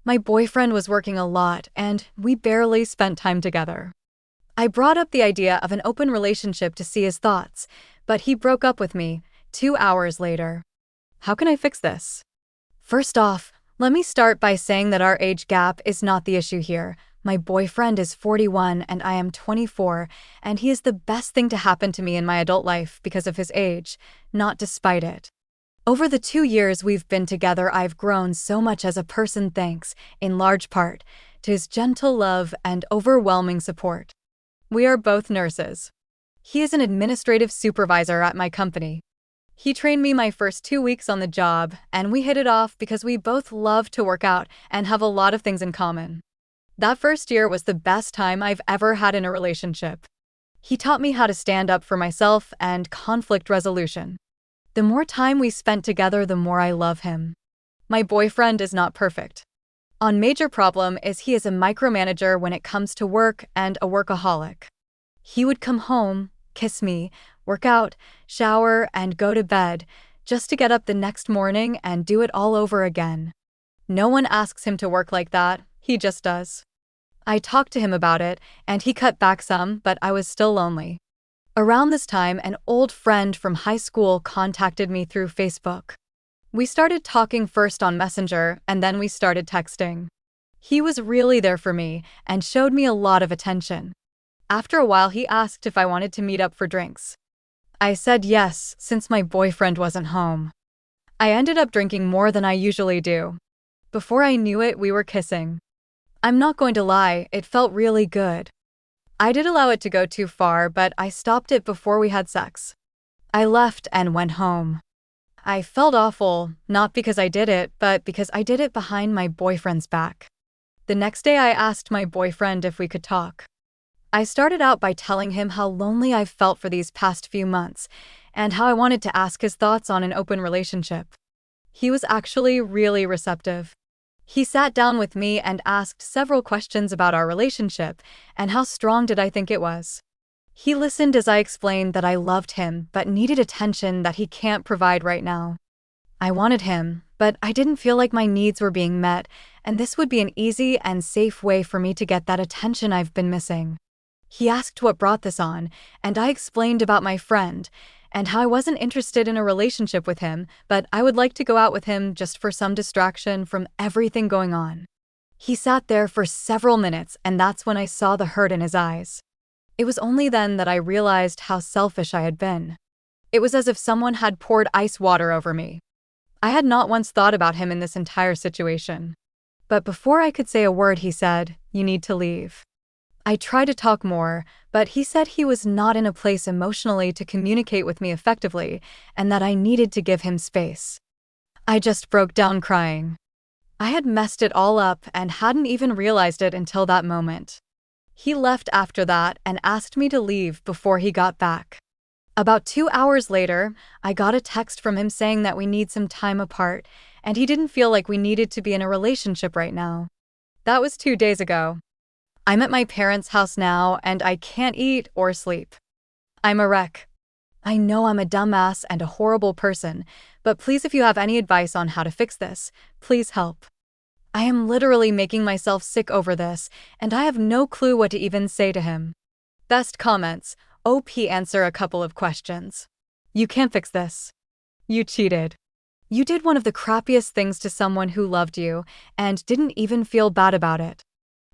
My boyfriend was working a lot, and we barely spent time together. I brought up the idea of an open relationship to see his thoughts, but he broke up with me 2 hours later. How can I fix this? First off, let me start by saying that our age gap is not the issue here. My boyfriend is 41 and I am 24, and he is the best thing to happen to me in my adult life because of his age, not despite it. Over the 2 years we've been together, I've grown so much as a person thanks, in large part, to his gentle love and overwhelming support. We are both nurses. He is an administrative supervisor at my company. He trained me my first 2 weeks on the job, and we hit it off because we both love to work out and have a lot of things in common. That first year was the best time I've ever had in a relationship. He taught me how to stand up for myself and conflict resolution. The more time we spent together, the more I love him. My boyfriend is not perfect. One major problem is he is a micromanager when it comes to work and a workaholic. He would come home, kiss me, work out, shower, and go to bed, just to get up the next morning and do it all over again. No one asks him to work like that, he just does. I talked to him about it, and he cut back some, but I was still lonely. Around this time, an old friend from high school contacted me through Facebook. We started talking first on Messenger, and then we started texting. He was really there for me and showed me a lot of attention. After a while, he asked if I wanted to meet up for drinks. I said yes, since my boyfriend wasn't home. I ended up drinking more than I usually do. Before I knew it, we were kissing. I'm not going to lie, it felt really good. I did allow it to go too far, but I stopped it before we had sex. I left and went home. I felt awful, not because I did it, but because I did it behind my boyfriend's back. The next day I asked my boyfriend if we could talk. I started out by telling him how lonely I've felt for these past few months, and how I wanted to ask his thoughts on an open relationship. He was actually really receptive. He sat down with me and asked several questions about our relationship and how strong did I think it was. He listened as I explained that I loved him but needed attention that he can't provide right now. I wanted him, but I didn't feel like my needs were being met, and this would be an easy and safe way for me to get that attention I've been missing. He asked what brought this on, and I explained about my friend, and how I wasn't interested in a relationship with him, but I would like to go out with him just for some distraction from everything going on. He sat there for several minutes, and that's when I saw the hurt in his eyes. It was only then that I realized how selfish I had been. It was as if someone had poured ice water over me. I had not once thought about him in this entire situation. But before I could say a word, he said, "You need to leave." I tried to talk more, but he said he was not in a place emotionally to communicate with me effectively, and that I needed to give him space. I just broke down crying. I had messed it all up and hadn't even realized it until that moment. He left after that and asked me to leave before he got back. About 2 hours later, I got a text from him saying that we need some time apart, and he didn't feel like we needed to be in a relationship right now. That was 2 days ago. I'm at my parents' house now, and I can't eat or sleep. I'm a wreck. I know I'm a dumbass and a horrible person, but please, if you have any advice on how to fix this, please help. I am literally making myself sick over this, and I have no clue what to even say to him. Best comments, OP answer a couple of questions. You can't fix this. You cheated. You did one of the crappiest things to someone who loved you, and didn't even feel bad about it.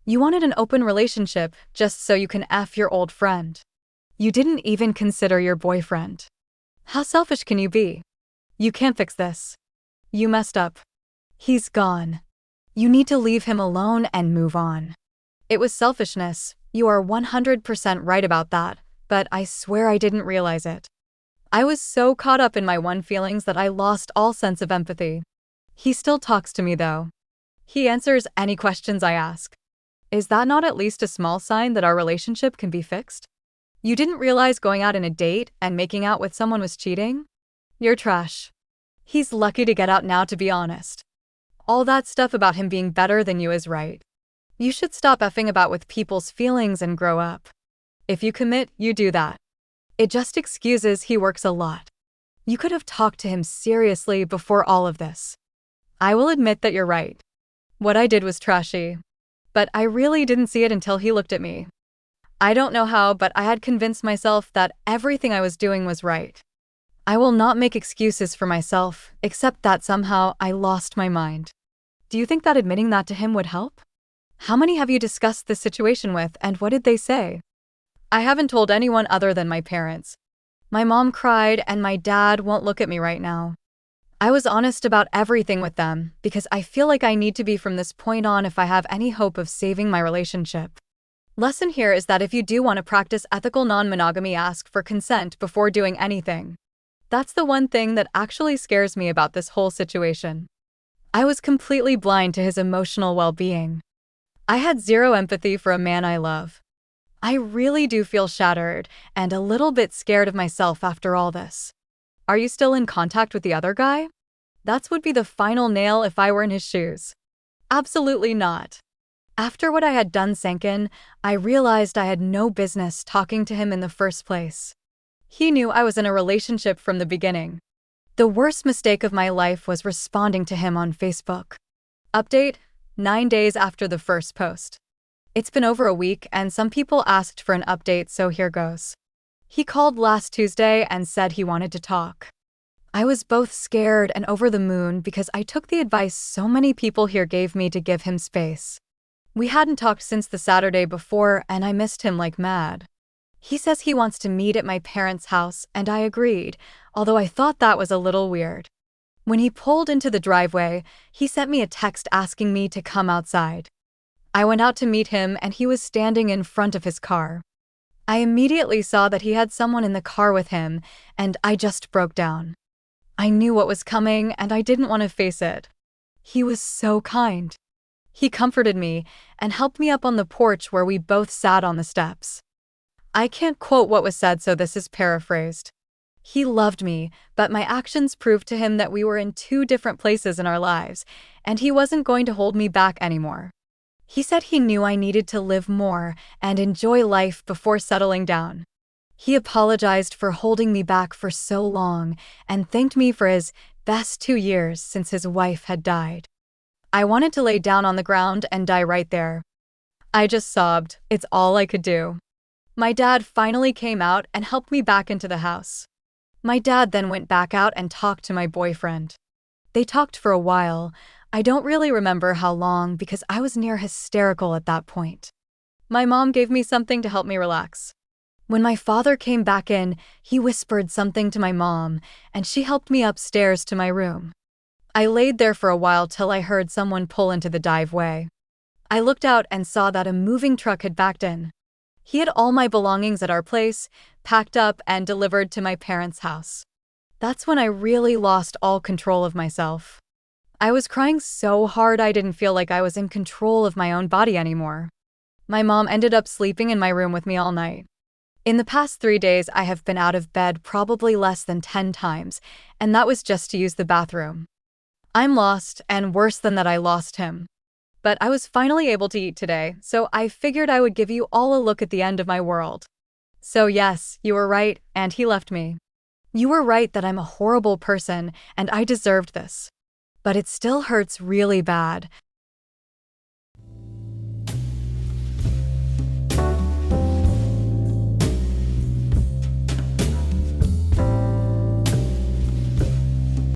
You wanted an open relationship just so you can F your old friend. You didn't even consider your boyfriend. How selfish can you be? You can't fix this. You messed up. He's gone. You need to leave him alone and move on. It was selfishness, you are 100% right about that, but I swear I didn't realize it. I was so caught up in my own feelings that I lost all sense of empathy. He still talks to me though. He answers any questions I ask. Is that not at least a small sign that our relationship can be fixed? You didn't realize going out on a date and making out with someone was cheating? You're trash. He's lucky to get out now, to be honest. All that stuff about him being better than you is right. You should stop effing about with people's feelings and grow up. If you commit, you do that. It just excuses he works a lot. You could have talked to him seriously before all of this. I will admit that you're right. What I did was trashy. But I really didn't see it until he looked at me. I don't know how, but I had convinced myself that everything I was doing was right. I will not make excuses for myself, except that somehow I lost my mind. Do you think that admitting that to him would help? How many have you discussed this situation with, and what did they say? I haven't told anyone other than my parents. My mom cried, and my dad won't look at me right now. I was honest about everything with them because I feel like I need to be from this point on if I have any hope of saving my relationship. Lesson here is that if you do want to practice ethical non-monogamy, ask for consent before doing anything. That's the one thing that actually scares me about this whole situation. I was completely blind to his emotional well-being. I had zero empathy for a man I love. I really do feel shattered and a little bit scared of myself after all this. Are you still in contact with the other guy? That would be the final nail if I were in his shoes. Absolutely not. After what I had done sank in, I realized I had no business talking to him in the first place. He knew I was in a relationship from the beginning. The worst mistake of my life was responding to him on Facebook. Update: 9 days after the first post. It's been over a week and some people asked for an update, so here goes. He called last Tuesday and said he wanted to talk. I was both scared and over the moon because I took the advice so many people here gave me to give him space. We hadn't talked since the Saturday before and I missed him like mad. He says he wants to meet at my parents' house and I agreed, although I thought that was a little weird. When he pulled into the driveway, he sent me a text asking me to come outside. I went out to meet him and he was standing in front of his car. I immediately saw that he had someone in the car with him and I just broke down. I knew what was coming and I didn't want to face it. He was so kind. He comforted me and helped me up on the porch where we both sat on the steps. I can't quote what was said, so this is paraphrased. He loved me, but my actions proved to him that we were in two different places in our lives, and he wasn't going to hold me back anymore. He said he knew I needed to live more and enjoy life before settling down. He apologized for holding me back for so long and thanked me for his best 2 years since his wife had died. I wanted to lay down on the ground and die right there. I just sobbed. It's all I could do. My dad finally came out and helped me back into the house. My dad then went back out and talked to my boyfriend. They talked for a while. I don't really remember how long because I was near hysterical at that point. My mom gave me something to help me relax. When my father came back in, he whispered something to my mom, and she helped me upstairs to my room. I laid there for a while till I heard someone pull into the driveway. I looked out and saw that a moving truck had backed in. He had all my belongings at our place, packed up and delivered to my parents' house. That's when I really lost all control of myself. I was crying so hard I didn't feel like I was in control of my own body anymore. My mom ended up sleeping in my room with me all night. In the past 3 days, I have been out of bed probably less than 10 times, and that was just to use the bathroom. I'm lost, and worse than that, I lost him. But I was finally able to eat today, so I figured I would give you all a look at the end of my world. So yes, you were right, and he left me. You were right that I'm a horrible person, and I deserved this. But it still hurts really bad,